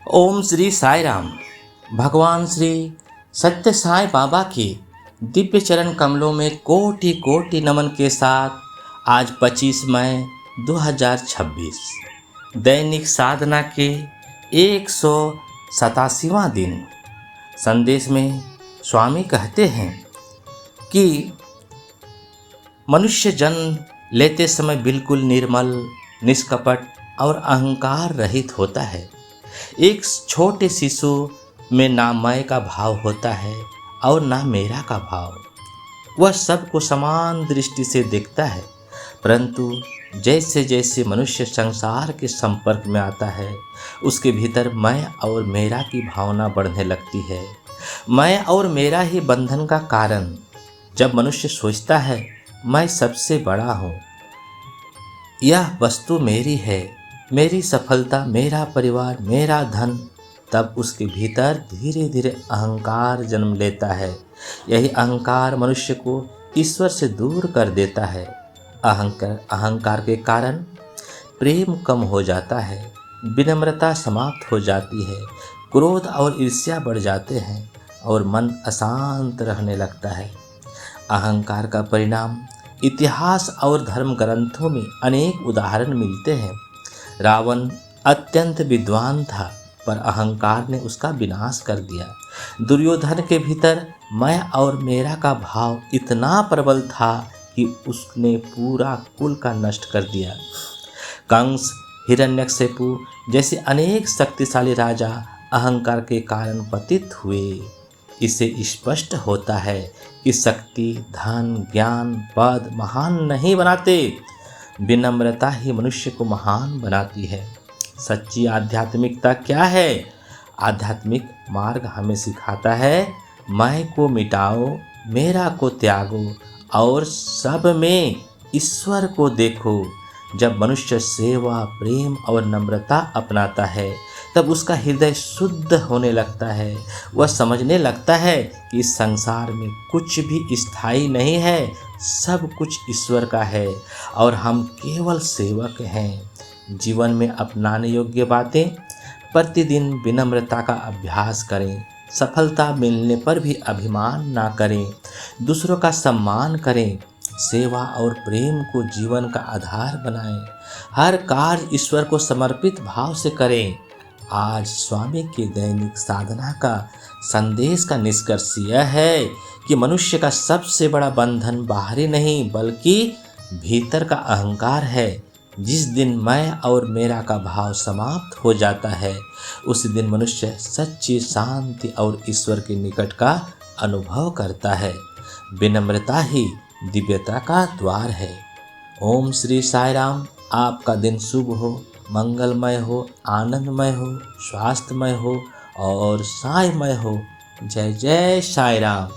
ओम श्री साई राम। भगवान श्री सत्य साई बाबा के दिव्य चरण कमलों में कोटि कोटि नमन के साथ आज 25 मई 2026 दैनिक साधना के 187वां दिन। संदेश में स्वामी कहते हैं कि मनुष्य जन्म लेते समय बिल्कुल निर्मल, निष्कपट और अहंकार रहित होता है। एक छोटे शिशु में ना मैं का भाव होता है और ना मेरा का भाव। वह सबको समान दृष्टि से देखता है, परंतु जैसे जैसे मनुष्य संसार के संपर्क में आता है, उसके भीतर मैं और मेरा की भावना बढ़ने लगती है। मैं और मेरा ही बंधन का कारण। जब मनुष्य सोचता है मैं सबसे बड़ा हूँ, यह वस्तु मेरी है, मेरी सफलता, मेरा परिवार, मेरा धन, तब उसके भीतर धीरे धीरे अहंकार जन्म लेता है। यही अहंकार मनुष्य को ईश्वर से दूर कर देता है। अहंकार के कारण प्रेम कम हो जाता है, विनम्रता समाप्त हो जाती है, क्रोध और ईर्ष्या बढ़ जाते हैं और मन अशांत रहने लगता है। अहंकार का परिणाम इतिहास और धर्म ग्रंथों में अनेक उदाहरण मिलते हैं। रावण अत्यंत विद्वान था, पर अहंकार ने उसका विनाश कर दिया। दुर्योधन के भीतर मैं और मेरा का भाव इतना प्रबल था कि उसने पूरा कुल का नष्ट कर दिया। कंस, हिरण्यकशिपु जैसे अनेक शक्तिशाली राजा अहंकार के कारण पतित हुए। इससे स्पष्ट होता है कि शक्ति, धन, ज्ञान, पद महान नहीं बनाते, विनम्रता ही मनुष्य को महान बनाती है। सच्ची आध्यात्मिकता क्या है? आध्यात्मिक मार्ग हमें सिखाता है मैं को मिटाओ, मेरा को त्यागो और सब में ईश्वर को देखो। जब मनुष्य सेवा, प्रेम और नम्रता अपनाता है, तब उसका हृदय शुद्ध होने लगता है। वह समझने लगता है कि इस संसार में कुछ भी स्थायी नहीं है, सब कुछ ईश्वर का है और हम केवल सेवक हैं। जीवन में अपनाने योग्य बातें: प्रतिदिन विनम्रता का अभ्यास करें, सफलता मिलने पर भी अभिमान ना करें, दूसरों का सम्मान करें, सेवा और प्रेम को जीवन का आधार बनाएं, हर कार्य ईश्वर को समर्पित भाव से करें। आज स्वामी के दैनिक साधना का संदेश का निष्कर्ष यह है कि मनुष्य का सबसे बड़ा बंधन बाहरी नहीं बल्कि भीतर का अहंकार है। जिस दिन मैं और मेरा का भाव समाप्त हो जाता है, उस दिन मनुष्य सच्ची शांति और ईश्वर के निकट का अनुभव करता है। विनम्रता ही दिव्यता का द्वार है। ओम श्री साई राम। आपका दिन शुभ हो, मंगलमय हो, आनंदमय हो, स्वास्थ्यमय हो और साईमय हो। जय जय साई राम।